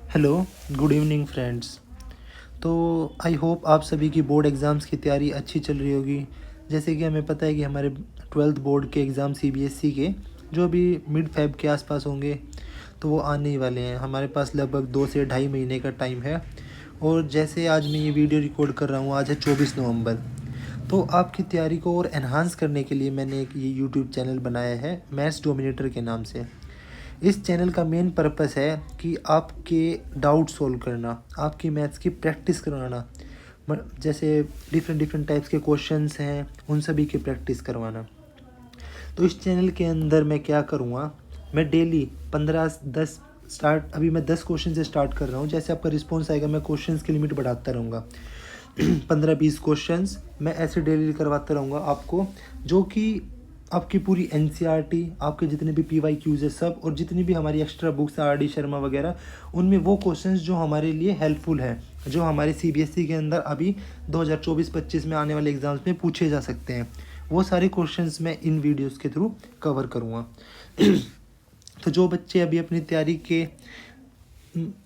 Hello, good evening friends. तो I hope आप सभी की बोर्ड एग्ज़ाम्स की तैयारी अच्छी चल रही होगी। जैसे कि हमें पता है कि हमारे 12th बोर्ड के एग्ज़ाम सीबीएसई के जो अभी मिड फेब के आसपास होंगे, तो वो आने ही वाले हैं। हमारे पास लगभग 2 से ढाई महीने का टाइम है। और जैसे आज मैं ये वीडियो रिकॉर्ड कर रहा हूँ, आज है 24 नवंबर। तो आपकी तैयारी को और एनहांस करने के लिए मैंने एक ये यूट्यूब चैनल बनाया है, मैथ्स डोमिनेटर के नाम से। इस चैनल का मेन पर्पस है कि आपके डाउट सॉल्व करना, आपकी मैथ्स की प्रैक्टिस करवाना। जैसे डिफरेंट डिफरेंट टाइप्स के क्वेश्चंस हैं, उन सभी की प्रैक्टिस करवाना। तो इस चैनल के अंदर मैं क्या करूँगा, मैं डेली 15-10 स्टार्ट, अभी मैं 10 क्वेश्चन से स्टार्ट कर रहा हूँ। जैसे आपका रिस्पॉन्स आएगा मैं क्वेश्चंस की लिमिट बढ़ाता रहूँगा। 15-20 क्वेश्चंस मैं ऐसे डेली करवाता रहूँगा आपको, जो कि आपकी पूरी एनसीईआरटी, आपके जितने भी पीवाईक्यूज है सब, और जितनी भी हमारी extra books R D Sharma वगैरह, उनमें वो क्वेश्चंस जो हमारे लिए हेल्पफुल हैं, जो हमारे सीबीएसई के अंदर अभी 2024-25 में आने वाले एग्ज़ाम्स में पूछे जा सकते हैं, वो सारे क्वेश्चंस मैं इन वीडियोस के थ्रू कवर करूँगा। तो जो बच्चे अभी अपनी तैयारी के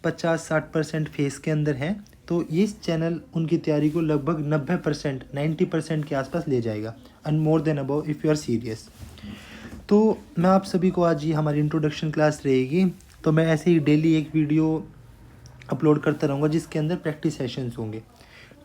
50-60% फेस के अंदर हैं, तो ये चैनल उनकी तैयारी को लगभग 90%, 90% के आसपास ले जाएगा, and more than above if you are serious. तो मैं आप सभी को आज ये हमारी इंट्रोडक्शन क्लास रहेगी। तो मैं ऐसे ही डेली एक वीडियो अपलोड करता रहूँगा जिसके अंदर प्रैक्टिस सेशंस होंगे।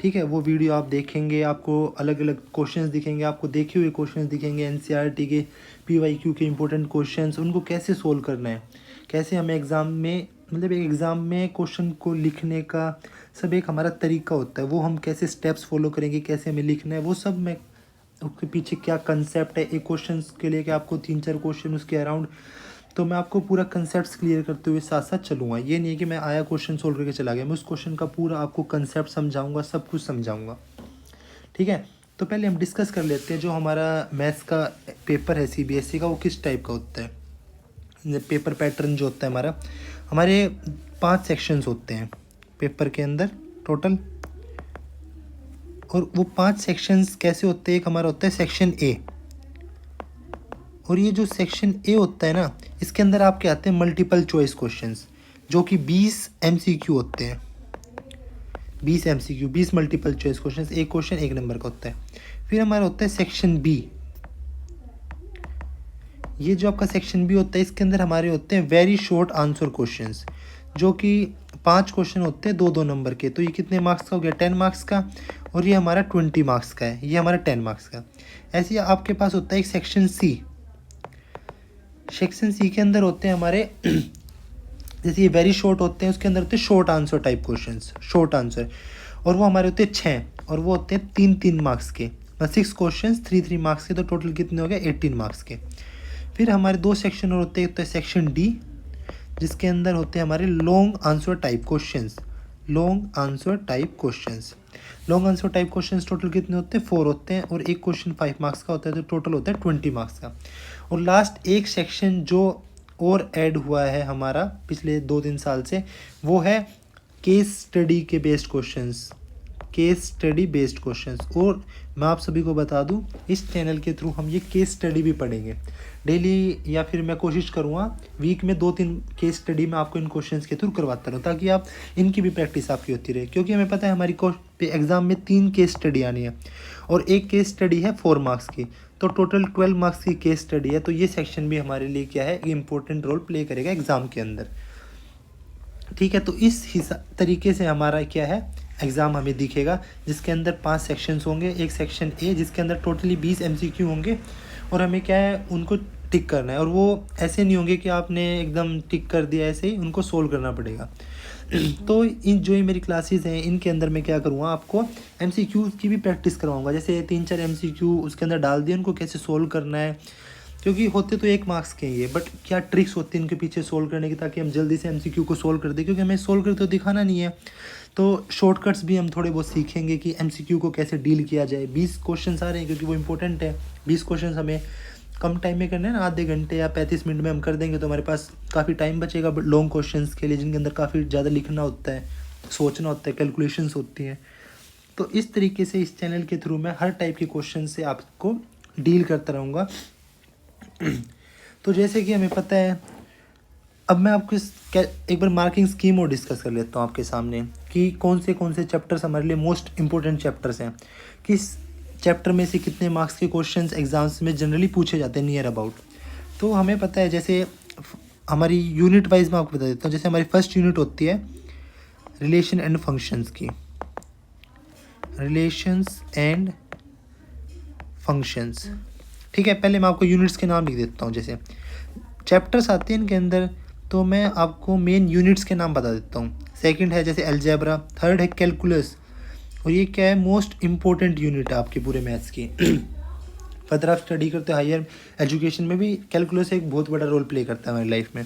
ठीक है, वो वीडियो आप देखेंगे, आपको अलग अलग क्वेश्चंस दिखेंगे, आपको देखे हुए क्वेश्चंस दिखेंगे, एनसीईआरटी के पीवाईक्यू के इंपॉर्टेंट क्वेश्चंस, उनको कैसे सोल्व करना है, कैसे हमें एग्ज़ाम में, मतलब एक एग्ज़ाम में क्वेश्चन को लिखने का सब एक हमारा तरीका होता है, वो हम कैसे स्टेप्स फॉलो करेंगे, कैसे हमें लिखना है, वो सब मैं, उसके पीछे क्या कंसेप्ट है एक क्वेश्चन के लिए, कि आपको 3-4 क्वेश्चन उसके अराउंड, तो मैं आपको पूरा कंसेप्ट क्लियर करते हुए साथ साथ चलूँगा। ये नहीं है कि मैं आया क्वेश्चन सोल्व करके चला गया, मैं उस क्वेश्चन का पूरा आपको कंसेप्ट समझाऊंगा, सब कुछ समझाऊंगा। ठीक है, तो पहले हम डिस्कस कर लेते हैं जो हमारा मैथ्स का पेपर है सीबीएसई का, वो किस टाइप का होता है। पेपर पैटर्न जो होता है हमारा, हमारे 5 सेक्शंस होते हैं पेपर के अंदर टोटल। और वो 5 सेक्शंस कैसे होते हैं, एक हमारा होता है सेक्शन ए। और ये जो सेक्शन ए होता है ना, इसके अंदर आपके आते हैं मल्टीपल चॉइस क्वेश्चंस, जो कि 20 एमसीक्यू होते हैं। 20 एमसीक्यू, 20 मल्टीपल चॉइस क्वेश्चंस, एक क्वेश्चन 1 नंबर का होता है। फिर हमारा होता है सेक्शन बी। ये जो आपका सेक्शन बी होता है, इसके अंदर हमारे होते हैं वेरी शॉर्ट आंसर क्वेश्चंस, जो कि 5 क्वेश्चन होते हैं 2-2 नंबर के। तो ये कितने मार्क्स का हो गया, 10 मार्क्स का, और ये हमारा 20 मार्क्स का है, ये हमारा 10 मार्क्स का। ऐसे ही आपके पास होता है एक सेक्शन सी। सेक्शन सी के अंदर होते हैं हमारे जैसे ये वेरी शॉर्ट होते हैं, उसके अंदर होते हैं short answer type questions, short answer, और वो हमारे होते हैं 6, और वो होते हैं 3-3 मार्क्स के, 6 क्वेश्चंस 3-3 मार्क्स के। तो टोटल कितने हो गए, 18 मार्क्स के। फिर हमारे 2 सेक्शन और होते हैं, तो सेक्शन डी, जिसके अंदर होते हैं हमारे long answer type questions. Long answer type questions, long answer type questions total कितने होते हैं, 4 होते हैं, और एक क्वेश्चन 5 मार्क्स का होता है, तो टोटल होता है 20 मार्क्स का। और लास्ट एक सेक्शन जो और ऐड हुआ है हमारा पिछले 2-3 साल से, वो है केस स्टडी के based questions, case study based questions. और मैं आप सभी को बता दूं, इस चैनल के थ्रू हम ये केस स्टडी भी पढ़ेंगे डेली, या फिर मैं कोशिश करूँगा वीक में 2-3 केस स्टडी मैं आपको इन क्वेश्चंस के थ्रू करवाता रहूँ, ताकि आप इनकी भी प्रैक्टिस आपकी होती रहे। क्योंकि हमें पता है हमारी एग्ज़ाम में 3 केस स्टडी आनी है, और एक केस स्टडी है 4 मार्क्स की, तो टोटल 12 मार्क्स की केस स्टडी है। तो ये सेक्शन भी हमारे लिए क्या है, इंपॉर्टेंट रोल प्ले करेगा एग्ज़ाम के अंदर। ठीक है, तो इस तरीके से हमारा क्या है, एग्ज़ाम हमें दिखेगा, जिसके अंदर 5 सेक्शंस होंगे। एक सेक्शन ए जिसके अंदर टोटली 20 एमसीक्यू होंगे, और हमें क्या है, उनको टिक करना है। और वो ऐसे नहीं होंगे कि आपने एकदम टिक कर दिया, ऐसे ही उनको सोल्व करना पड़ेगा। तो इन जो ये मेरी क्लासेस हैं, इनके अंदर मैं क्या करूँगा, आपको एमसीक्यू की भी प्रैक्टिस करवाऊँगा। जैसे 3-4 एमसीक्यू उसके अंदर डाल दिए, उनको कैसे सोल्व करना है, क्योंकि होते तो 1 मार्क्स के ये, बट क्या ट्रिक्स होती है इनके पीछे सोल्व करने की, ताकि हम जल्दी से एमसीक्यू को सोल्व कर दें, क्योंकि हमें सोल्व करके तो दिखाना नहीं है। तो शॉर्टकट्स भी हम थोड़े बहुत सीखेंगे कि एमसीक्यू को कैसे डील किया जाए। 20 क्वेश्चन आ रहे हैं, क्योंकि वो इंपॉर्टेंट है। 20 क्वेश्चन हमें कम टाइम में करना है ना, आधे घंटे या 35 मिनट में हम कर देंगे, तो हमारे पास काफ़ी टाइम बचेगा लॉन्ग क्वेश्चंस के लिए, जिनके अंदर काफ़ी ज़्यादा लिखना होता है, सोचना होता है, कैलकुलेशंस होती हैं। तो इस तरीके से इस चैनल के थ्रू मैं हर टाइप के क्वेश्चन से आपको डील करता रहूँगा। तो जैसे कि हमें पता है अब मैं आपको एक बार मार्किंग स्कीम और डिस्कस कर लेता हूँ आपके सामने कि कौन से चैप्टर्स हमारे लिए मोस्ट इंपॉर्टेंट चैप्टर्स हैं, किस चैप्टर में से कितने मार्क्स के क्वेश्चंस एग्जाम्स में जनरली पूछे जाते हैं नियर अबाउट। तो हमें पता है, जैसे हमारी यूनिट वाइज मैं आपको बता देता हूँ। जैसे हमारी फर्स्ट यूनिट होती है रिलेशन एंड फंक्शंस की, रिलेशंस एंड फंक्शंस, ठीक है। पहले मैं आपको यूनिट्स के नाम लिख देता हूँ। जैसे चैप्टर्स आते हैं इनके अंदर, तो मैं आपको मेन यूनिट्स के नाम बता देता हूँ। सेकंड है जैसे अलजेब्रा, थर्ड है कैलकुलस, और ये क्या है, मोस्ट इम्पोर्टेंट यूनिट है आपके पूरे मैथ्स की। फर्दर आप स्टडी करते हो हायर एजुकेशन में भी कैलकुलस एक बहुत बड़ा रोल प्ले करता है हमारी लाइफ में,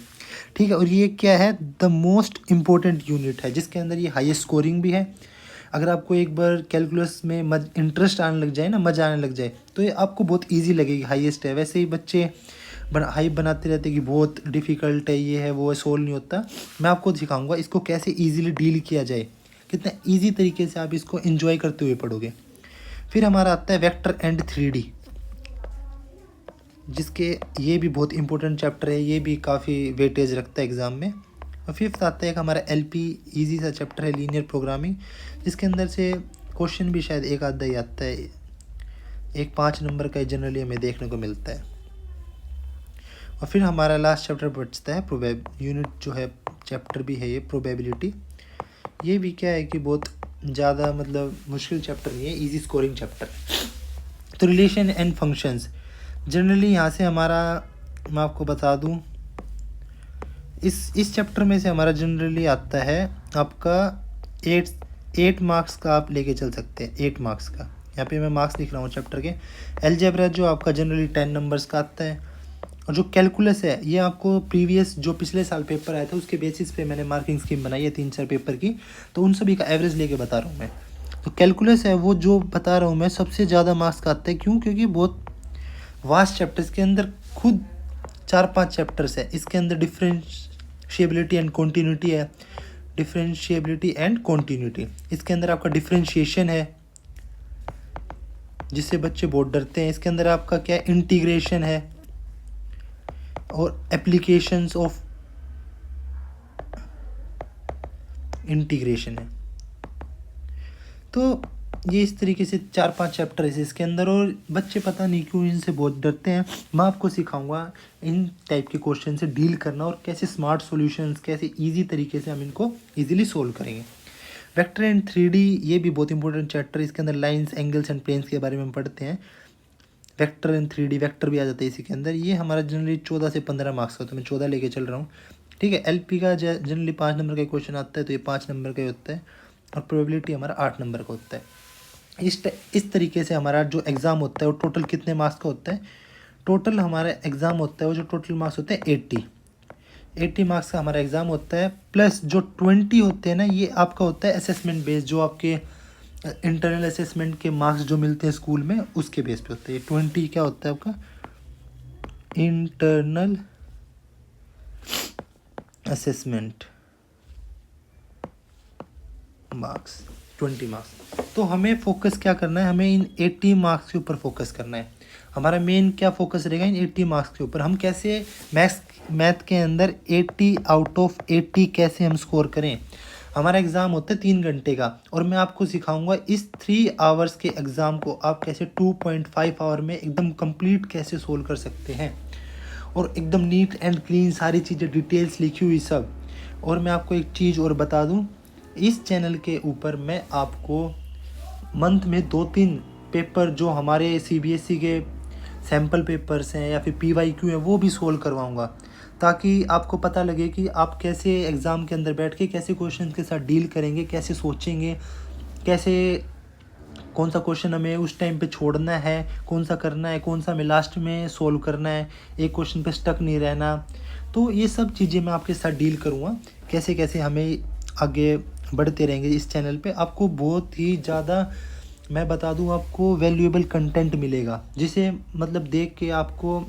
ठीक है। और ये क्या है, द मोस्ट इम्पोर्टेंट यूनिट है, जिसके अंदर ये हाईएस्ट स्कोरिंग भी है। अगर आपको एक बार कैलकुलस में इंटरेस्ट आने लग जाए ना, मज़ा आने लग जाए, तो ये आपको बहुत ईजी लगेगी, हाईएस्ट है। वैसे ही बच्चे हाइप बनाते रहते कि बहुत डिफ़िकल्ट है, ये है वो है, सोल्व नहीं होता। मैं आपको सिखाऊंगा इसको कैसे इजीली डील किया जाए, कितना इजी तरीके से आप इसको एंजॉय करते हुए पढ़ोगे। फिर हमारा आता है वेक्टर एंड 3D, जिसके ये भी बहुत इंपॉर्टेंट चैप्टर है, ये भी काफ़ी वेटेज रखता है एग्ज़ाम में। और फिफ्थ आता है एक हमारा LP, ईजी सा चैप्टर है, लीनियर प्रोग्रामिंग, जिसके अंदर से क्वेश्चन भी शायद एक आधा ही आता है, एक 5 नंबर का जनरली हमें देखने को मिलता है। और फिर हमारा लास्ट चैप्टर बचता है यूनिट जो है, चैप्टर भी है ये प्रोबेबिलिटी। ये भी क्या है कि बहुत ज़्यादा मतलब मुश्किल चैप्टर नहीं है, इजी स्कोरिंग चैप्टर। तो रिलेशन एंड फंक्शंस जनरली यहाँ से हमारा, मैं आपको बता दूँ, इस चैप्टर में से हमारा जनरली आता है आपका 8 मार्क्स का आप लेके चल सकते हैं, 8 मार्क्स का। यहाँ पे मैं मार्क्स लिख रहा हूँ चैप्टर के। अलजेब्रा जो आपका जनरली 10 नंबर्स का आता है, और जो कैलकुलस है ये आपको प्रीवियस जो पिछले साल पेपर आया था उसके बेसिस पे मैंने मार्किंग स्कीम बनाई है 3-4 पेपर की, तो उन सभी का एवरेज लेके बता रहा हूँ मैं। तो कैलकुलस है वो जो बता रहा हूँ मैं, सबसे ज़्यादा मार्क्स का आता है। क्यों? क्योंकि बहुत वास्ट चैप्टर्स के अंदर खुद 4-5 चैप्टर्स है। इसके अंदर डिफरेंशिएबिलिटी एंड कॉन्टीन्यूटी है, डिफरेंशिएबिलिटी एंड कॉन्टीन्यूटी। इसके अंदर आपका डिफरेंशिएशन है, जिससे बच्चे बहुत डरते हैं। इसके अंदर आपका क्या इंटीग्रेशन है, और एप्लीकेशंस ऑफ इंटीग्रेशन है। तो ये इस तरीके से 4-5 चैप्टर है इसके अंदर, और बच्चे पता नहीं क्यों इनसे बहुत डरते हैं। मैं आपको सिखाऊंगा इन टाइप के क्वेश्चन से डील करना, और कैसे स्मार्ट सॉल्यूशंस, कैसे इजी तरीके से हम इनको इजीली सोल्व करेंगे। वेक्टर एंड 3D ये भी बहुत इंपॉर्टेंट चैप्टर है। इसके अंदर लाइंस, एंगल्स एंड प्लेन्स के बारे में हम पढ़ते हैं। वेक्टर एंड 3D, वेक्टर भी आ जाता है इसी के अंदर। ये हमारा जनरली 14 से 15 मार्क्स का, तो मैं 14 लेके चल रहा हूँ, ठीक है। LP का जनरली 5 नंबर का क्वेश्चन आता है, तो ये 5 नंबर का ही होता है, और प्रोबेबिलिटी हमारा 8 नंबर का होता है। इस तरीके से हमारा जो एग्ज़ाम होता है वो टोटल कितने मार्क्स का होता है, टोटल हमारा एग्ज़ाम होता है वो जो टोटल मार्क्स होते हैं 80 मार्क्स का हमारा एग्ज़ाम होता है। प्लस जो 20 होते हैं ना, ये आपका होता है असेसमेंट बेस, जो आपके इंटरनल असेसमेंट के मार्क्स जो मिलते हैं स्कूल में, उसके बेस पे होते हैं। 20 क्या होता है आपका इंटरनल असेसमेंट मार्क्स, 20 मार्क्स। तो हमें फोकस क्या करना है, हमें इन 80 मार्क्स के ऊपर फोकस करना है। हमारा मेन क्या फोकस रहेगा इन 80 मार्क्स के ऊपर, हम कैसे मैथ के अंदर 80 आउट ऑफ 80 कैसे हम स्कोर करें। हमारा एग्ज़ाम होता है 3 घंटे का, और मैं आपको सिखाऊंगा इस 3 आवर्स के एग्ज़ाम को आप कैसे 2.5 आवर में एकदम कंप्लीट कैसे सोल्व कर सकते हैं, और एकदम नीट एंड क्लीन सारी चीज़ें डिटेल्स लिखी हुई सब। और मैं आपको एक चीज़ और बता दूं, इस चैनल के ऊपर मैं आपको मंथ में 2-3 पेपर जो हमारे CBSE के सैम्पल पेपर्स हैं या फिर PYQ हैं वो भी सोल्व करवाऊंगा, ताकि आपको पता लगे कि आप कैसे एग्ज़ाम के अंदर बैठ के कैसे क्वेश्चन के साथ डील करेंगे, कैसे सोचेंगे, कैसे कौन सा क्वेश्चन हमें उस टाइम पे छोड़ना है, कौन सा करना है, कौन सा हमें लास्ट में सोल्व करना है, एक क्वेश्चन पे स्टक नहीं रहना। तो ये सब चीज़ें मैं आपके साथ डील करूँगा, कैसे कैसे हमें आगे बढ़ते रहेंगे। इस चैनल पे आपको बहुत ही ज़्यादा, मैं बता दूँ, आपको वैल्यूएबल कंटेंट मिलेगा, जिसे मतलब देख के आपको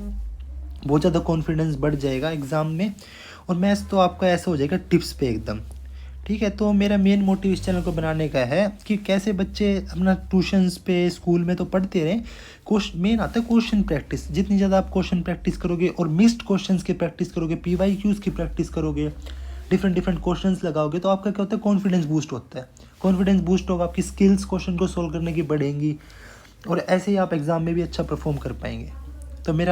बहुत ज़्यादा कॉन्फिडेंस बढ़ जाएगा एग्ज़ाम में। और मैथ्स तो आपका ऐसा हो जाएगा टिप्स पे, एकदम ठीक है। तो मेरा मेन मोटिव इस चैनल को बनाने का है कि कैसे बच्चे अपना ट्यूशन्स पे स्कूल में तो पढ़ते रहें, मेन आता है क्वेश्चन प्रैक्टिस। जितनी ज़्यादा आप क्वेश्चन प्रैक्टिस करोगे और मिस्ड क्वेश्चंस की प्रैक्टिस करोगे, PYQs की प्रैक्टिस करोगे, डिफरेंट डिफरेंट क्वेश्चंस लगाओगे, तो आपका क्या होता है, कॉन्फिडेंस बूस्ट होता है। कॉन्फिडेंस बूस्ट होगा, आपकी स्किल्स क्वेश्चन को सोल्व करने की बढ़ेंगी, और ऐसे ही आप एग्ज़ाम में भी अच्छा परफॉर्म कर पाएंगे। तो मैं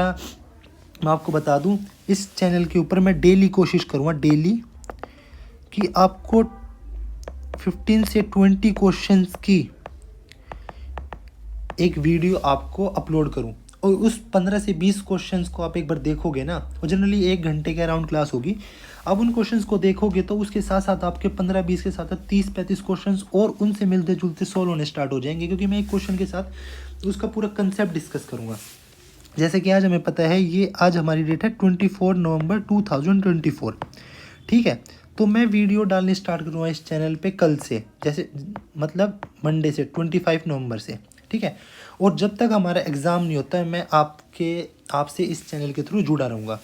आपको बता दूं, इस चैनल के ऊपर मैं डेली कोशिश करूँगा, डेली, कि आपको 15 से 20 क्वेश्चंस की एक वीडियो आपको अपलोड करूं, और उस 15 से 20 क्वेश्चंस को आप एक बार देखोगे ना, वो जनरली 1 घंटे के अराउंड क्लास होगी। अब उन क्वेश्चंस को देखोगे तो उसके साथ साथ आपके 15-20 के साथ साथ 30-35 क्वेश्चंस और उनसे मिलते जुलते सॉल्व होने स्टार्ट हो जाएंगे, क्योंकि मैं एक क्वेश्चन के साथ उसका पूरा कंसेप्ट डिस्कस करूँगा। जैसे कि आज हमें पता है, ये आज हमारी डेट है 24 नवंबर 2024, ठीक है। तो मैं वीडियो डालने स्टार्ट करूँगा इस चैनल पे कल से, जैसे मतलब मंडे से 25 नवंबर से, ठीक है। और जब तक हमारा एग्ज़ाम नहीं होता है, मैं आपसे इस चैनल के थ्रू जुड़ा रहूँगा।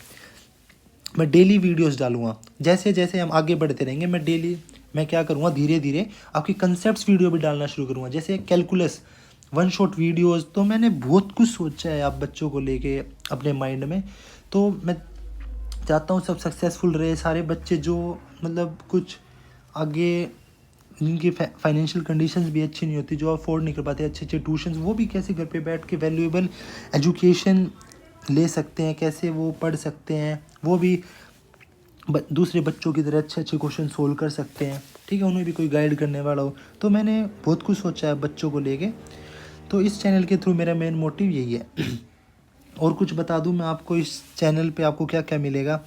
मैं डेली वीडियोस डालूँगा। जैसे जैसे हम आगे बढ़ते रहेंगे, मैं क्या करूँगा, धीरे धीरे आपकी कंसेप्ट्स वीडियो भी डालना शुरू करूँगा, जैसे कैलकुलस 1 शॉट वीडियोस। तो मैंने बहुत कुछ सोचा है आप बच्चों को लेके अपने माइंड में। तो मैं चाहता हूँ सब सक्सेसफुल रहे, सारे बच्चे जो मतलब कुछ आगे जिनकी फाइनेंशियल कंडीशंस भी अच्छी नहीं होती, जो अफोर्ड नहीं कर पाते अच्छे अच्छे ट्यूशन्स, वो भी कैसे घर पे बैठ के वैल्यूएबल एजुकेशन ले सकते हैं, कैसे वो पढ़ सकते हैं, वो भी दूसरे बच्चों की तरह अच्छे अच्छे क्वेश्चन सोल्व कर सकते हैं, ठीक है। उन्हें भी कोई गाइड करने वाला हो। तो मैंने बहुत कुछ सोचा है बच्चों को लेके। तो इस चैनल के थ्रू मेरा मेन मोटिव यही है। और कुछ बता दूं मैं आपको, इस चैनल पे आपको क्या क्या मिलेगा।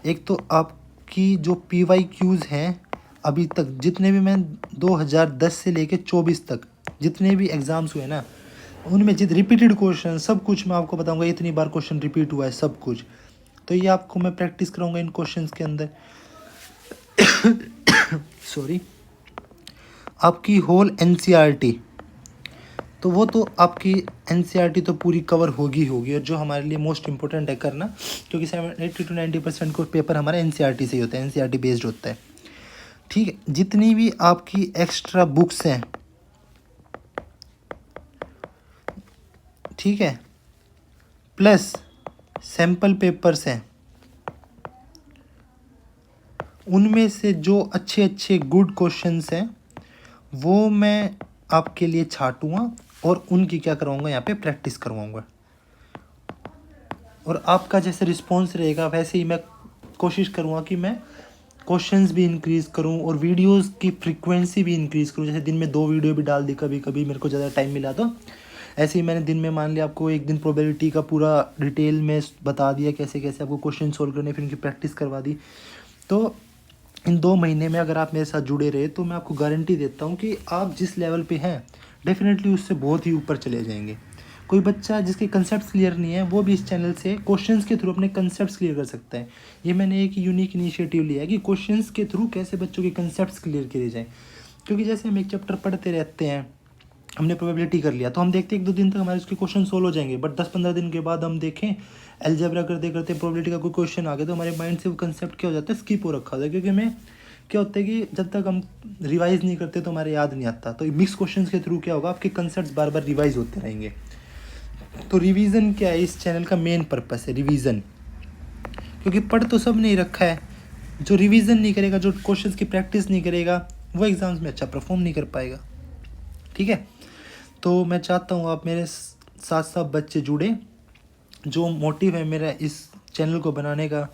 एक तो आपकी जो PYQs हैं, अभी तक जितने भी मैं 2010 से लेके 24 तक जितने भी एग्ज़ाम्स हुए ना, उनमें रिपीटेड क्वेश्चन सब कुछ मैं आपको बताऊंगा, इतनी बार क्वेश्चन रिपीट हुआ है सब कुछ। तो ये आपको मैं प्रैक्टिस कराऊंगा इन क्वेश्चंस के अंदर। सॉरी। आपकी होल NCERT, तो वो तो आपकी NCERT तो पूरी कवर होगी और जो हमारे लिए मोस्ट इम्पोर्टेंट है करना, क्योंकि 80 to 90% को पेपर हमारा NCERT से ही होता है, NCERT बेस्ड होता है, ठीक है। जितनी भी आपकी एक्स्ट्रा बुक्स हैं, ठीक है, प्लस सैम्पल पेपर्स हैं, उनमें से जो अच्छे अच्छे गुड क्वेश्चंस हैं वो मैं आपके लिए छांटूँगा और उनकी क्या करवाऊँगा, यहाँ पे प्रैक्टिस करवाऊँगा। और आपका जैसे रिस्पॉन्स रहेगा वैसे ही मैं कोशिश करूँगा कि मैं क्वेश्चंस भी इंक्रीज़ करूँ और वीडियोस की फ्रीक्वेंसी भी इंक्रीज़ करूँ। जैसे दिन में 2 वीडियो भी डाल दी, कभी कभी मेरे को ज़्यादा टाइम मिला तो ऐसे ही मैंने दिन में मान लिया आपको एक दिन प्रोबेबिलिटी का पूरा डिटेल में बता दिया, कैसे कैसे आपको क्वेश्चन सोल्व करने, फिर उनकी प्रैक्टिस करवा दी। तो इन 2 महीने में अगर आप मेरे साथ जुड़े रहे तो मैं आपको गारंटी देता हूँ कि आप जिस लेवल पे हैं डेफिनेटली उससे बहुत ही ऊपर चले जाएंगे। कोई बच्चा जिसके कंसेप्ट्स क्लियर नहीं है वो भी इस चैनल से क्वेश्चंस के थ्रू अपने कंसेप्ट्स क्लियर कर सकता है। ये मैंने एक यूनिक इनिशिएटिव लिया है कि क्वेश्चंस के थ्रू कैसे बच्चों के कंसेप्ट्स क्लियर किए जाएँ। क्योंकि जैसे हम एक चैप्टर पढ़ते रहते हैं, हमने प्रोबेबिलिटी कर लिया तो हम देखते हैं 1-2 दिन तक हमारे उसके क्वेश्चन सोल्व हो जाएंगे, बट 10-15 दिन के बाद हम देखें अलजेब्रा करते करते प्रोबेबिलिटी का कोई क्वेश्चन आ गया तो हमारे माइंड से वो कंसेप्ट क्या हो जाता है, स्किप हो रखा होता है। क्योंकि हमें क्या होता है कि जब तक हम रिवाइज नहीं करते तो हमारे याद नहीं आता। तो मिक्स क्वेश्चन के थ्रू क्या होगा, आपके कंसेप्ट बार बार रिवाइज होते रहेंगे। तो रिवीजन क्या है, इस चैनल का मेन पर्पस है रिवीजन। क्योंकि पढ़ तो सब नहीं रखा है, जो रिवीजन नहीं करेगा, जो क्वेश्चंस की प्रैक्टिस नहीं करेगा, वो एग्जाम्स में अच्छा परफॉर्म नहीं कर पाएगा, ठीक है। तो मैं चाहता हूँ आप मेरे साथ साथ बच्चे जुड़े। जो मोटिव है मेरा इस चैनल को बनाने का,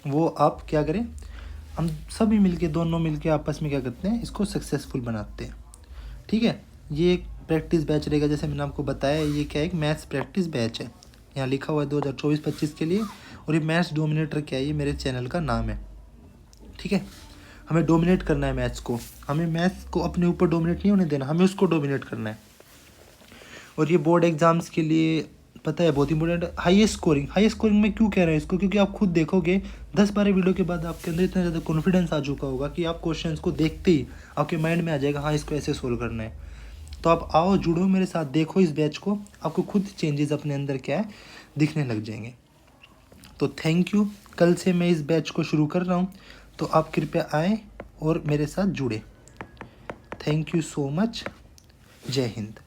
वो आप क्या करें, हम सभी मिलके, दोनों मिलके आपस में क्या करते हैं, इसको सक्सेसफुल बनाते हैं, ठीक है। ये एक प्रैक्टिस बैच रहेगा, जैसे मैंने आपको बताया, ये क्या है, एक मैथ्स प्रैक्टिस बैच है, यहाँ लिखा हुआ है 2024-25 के लिए। और ये मैथ्स डोमिनेटर क्या है, ये मेरे चैनल का नाम है, ठीक है। हमें डोमिनेट करना है मैथ्स को, हमें मैथ्स को अपने ऊपर डोमिनेट नहीं होने देना, हमें उसको डोमिनेट करना है। और ये बोर्ड एग्जाम्स के लिए पता है बहुत इंपॉर्टेंट। हाईएस्ट स्कोरिंग में क्यों कह रहे हैं इसको, क्योंकि आप खुद देखोगे 10-12 वीडियो के बाद आपके अंदर इतना ज़्यादा कॉन्फिडेंस आ चुका होगा कि आप क्वेश्चंस को देखते ही आपके माइंड में आ जाएगा, हाँ इसको ऐसे सोल्व करना है। तो आप आओ, जुड़ो मेरे साथ, देखो इस बैच को, आपको खुद चेंजेस अपने अंदर क्या है दिखने लग जाएंगे। तो थैंक यू। कल से मैं इस बैच को शुरू कर रहा हूँ, तो आप कृपया आएँ और मेरे साथ जुड़े। Thank you so much. जय हिंद।